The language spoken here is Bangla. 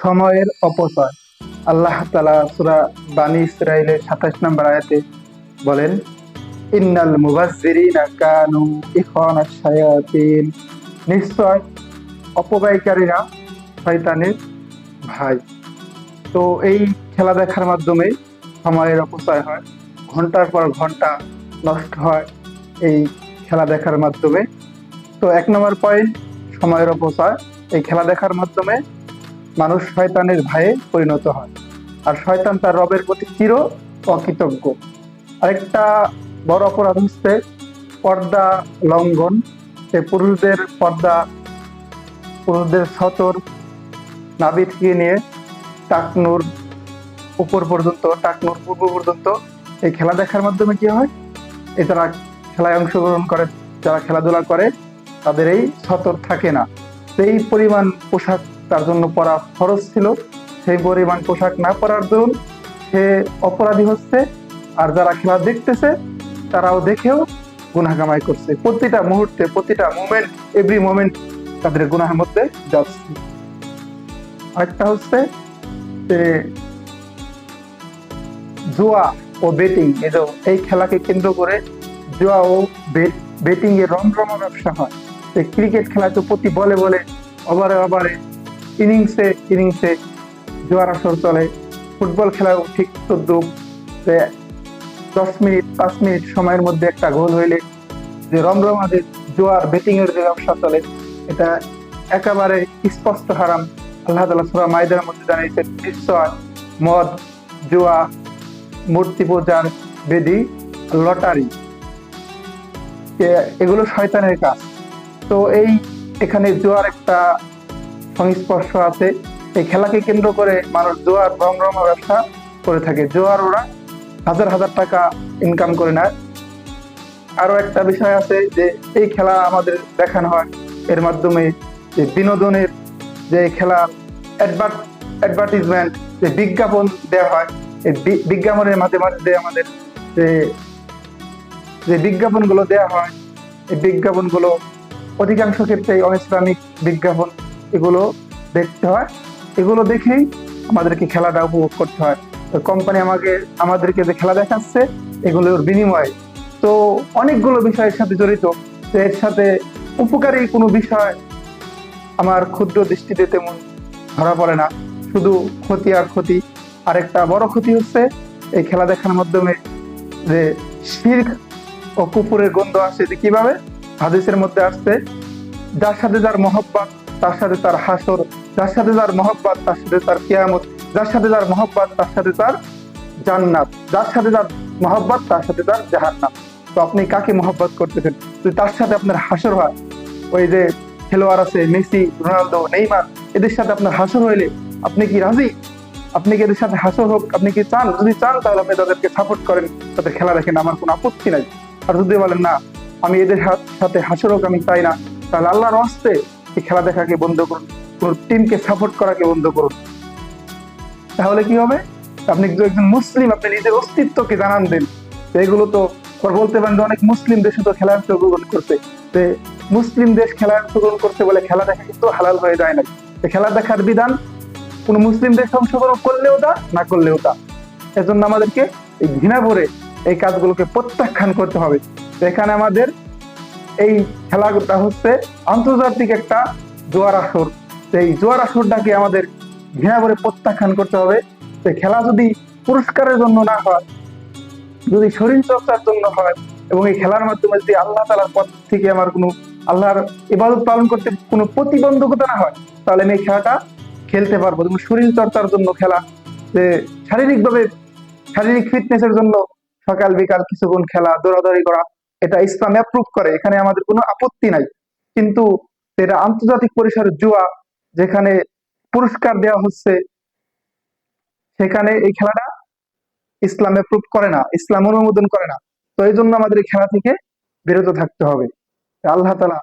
সময়ের অপচয়। আল্লাহ তাআলা সূরা বানী ইসরাঈলের ২৭ নম্বর আয়াতে বলেন, ইন্নাল মুবাজ্জিরিনা কানু ইখওয়ানাশ শায়াতিন। নিশ্চয় অপব্যয়কারীরা শয়তানের ভাই। তো এই খেলা দেখার মাধ্যমে সময়ের অপচয় হয়, ঘন্টার পর ঘন্টা নষ্ট হয় এই খেলা দেখার মাধ্যমে। তো ১ নম্বর পয়েন্ট, সময়ের অপচয়। এই খেলা দেখার মাধ্যমে মানুষ শয়তানের ভাইয়ে পরিণত হয়, আর শয়তান তার রবের প্রতি চির অকৃতজ্ঞ। আরেকটা বড় অপরাধ হচ্ছে পর্দা লঙ্ঘন। সে পুরুষদের সতর নাভি থেকে নিয়ে টাকনুর উপর পর্যন্ত, টাকনুর পূর্ব পর্যন্ত এই খেলা দেখার মাধ্যমে কি হয়, এই যারা খেলায় অংশগ্রহণ করে, যারা খেলাধুলা করে, তাদের এই সতর থাকে না। সেই পরিমাণ পোশাক তার জন্য পরা ফরজ ছিল, সেই পরিমাণ পোশাক না পরার দরুন সে অপরাধী হচ্ছে। আর যারা খেলা দেখতেছে তারাও দেখেও গুনাহ কামাই করছে। প্রতিটা মুহূর্তে, প্রতিটা মোমেন্ট, এভরি মোমেন্ট তাদের গুনাহের মধ্যে যাচ্ছে। আরেকটা হচ্ছে যে জুয়া ও বেটিং। এই খেলাকে কেন্দ্র করে জুয়া ও বেটিং এর রমরমা ব্যবসা হয়। ক্রিকেট খেলায় তো প্রতি বলে বলে, ওভারে ওভারে, ইনিংসে জুয়ার আসর চলে। ফুটবল খেলাও ঠিক তদ্রুপ, যে 10 মিনিট 5 মিনিট সময়ের মধ্যে একটা গোল হইলে যে রমরমা যে জুয়ার বেটিং এর যে ব্যবসা চলে, এটা একেবারে স্পষ্ট হারাম। আল্লাহ তাআলা সূরা মাইদার মধ্যে জানিয়েছেন, নিশ্চয় মদ, জুয়া, মূর্তি পূজার বেদী, লটারি, এগুলো শয়তানের কাজ। তো এখানে জুয়ার একটা সংস্পর্শ আছে। এই খেলাকে কেন্দ্র করে মানুষ জুয়ার রমরমা ব্যবসা করে থাকে। জুয়ার ওরা হাজার হাজার টাকা ইনকাম করে নেয়। আরো একটা বিষয় আছে যে এই খেলা আমাদের দেখানো হয়, এর মাধ্যমে যে বিনোদনের যে খেলার অ্যাডভার্টিজমেন্ট, যে বিজ্ঞাপন দেওয়া হয়, এই বিজ্ঞাপনের মাঝে মাঝে আমাদের যে যে বিজ্ঞাপনগুলো দেওয়া হয়, এই বিজ্ঞাপনগুলো অধিকাংশ ক্ষেত্রে অইসলামিক বিজ্ঞাপন। এগুলো দেখতে হয়, এগুলো দেখেই আমাদেরকে খেলাটা উপভোগ করতে হয়। তো কোম্পানি আমাদেরকে যে খেলা দেখাচ্ছে, এগুলোর বিনিময়ে তো অনেকগুলো বিষয়ের সাথে জড়িত। তো এর সাথে উপকারী কোনো বিষয় আমার ক্ষুদ্র দৃষ্টিতে তেমন ধরা পড়ে না, শুধু ক্ষতি আর ক্ষতি। আরেকটা বড় ক্ষতি হচ্ছে এই খেলা দেখার মাধ্যমে যে শিরক ও কুফুরের গন্ধ আসে। যে কিভাবে? হাদিসের মধ্যে আসছে, যার সাথে যার মহব্বত তার সাথে তার হাসর, যার সাথে যার মহব্বত তার সাথে তার কিয়ামত, যার সাথে যার মহব্বত তার সাথে তার জান্নাত, যার সাথে যার মহব্বত তার সাথে তার জাহান্নাম। তো আপনি কাকে মহব্বত করতেছেন? যদি তার সাথে আপনার হাসর হয়, ওই যে খেলোয়াড় আছে মেসি, রোনালদো, নেইমার, এদের সাথে আপনার হাসর হইলে আপনি কি রাজি? আপনি কি এদের সাথে হাসর হোক, আপনি কি চান? যদি চান তাহলে আপনি তাদেরকে সাপোর্ট করেন, তাদের খেলা দেখেন, আমার কোনো আপত্তি নাই। আর যদি বলেন না, আমি এদের সাথে হাসর হোক আমি চাই না, তাহলে আল্লাহর ওয়াস্তে এই খেলা দেখাকে বন্ধ করুন, কোন টিমকে সাপোর্ট করাকে বন্ধ করুন। তাহলে কি হবে? আপনি একজন মুসলিম, আপনি নিজের অস্তিত্বকে জানান দেন। এগুলো তো বলতে পারেন যে অনেক মুসলিম দেশে তো খেলায় অংশগ্রহণ করছে, যে মুসলিম দেশ খেলায় অংশগ্রহণ করছে বলে খেলা দেখা কিন্তু হালাল হয়ে যায় না। খেলা দেখার বিধান কোন মুসলিম দেশ অংশগ্রহণ করলেও তা, না করলেও তা। এজন্য আমাদেরকে এই ঘৃণা ভরে এই কাজগুলোকে প্রত্যাখ্যান করতে হবে। এখানে আমাদের এই খেলাটা হচ্ছে আন্তর্জাতিক একটা জোয়ার আসর। এই জোয়ার আসরটাকে আমাদের ঘৃণা ভরে প্রত্যাখ্যান করতে হবে। যে খেলা যদি পুরস্কারের জন্য না হয়, যদি শরীর চর্চার জন্য হয়, এবং এই খেলার মাধ্যমে যদি আল্লাহ তাআলার পথ থেকে আমার কোনো আল্লাহর ইবাদত পালন করতে কোনো প্রতিবন্ধকতা না হয়, তাহলে আমি এই খেলাটা খেলতে পারবো। যেমন শরীর চর্চার জন্য খেলা, যে শারীরিকভাবে, শারীরিক ফিটনেসের জন্য সকাল বিকাল কিছুক্ষণ খেলা, দৌড়াদৌড়ি করা, এটা ইসলাম অ্যাপ্রুভ করে, এখানে আমাদের কোনো আপত্তি নাই। কিন্তু এটা আন্তর্জাতিক পরিসরে জুয়া, যেখানে পুরস্কার দেওয়া হচ্ছে, সেখানে এই খেলাটা ইসলাম অ্যাপ্রুভ করে না, ইসলাম অনুমোদন করে না। তো এই জন্য আমাদের এই খেলা থেকে বিরত থাকতে হবে। আল্লাহ তাআলা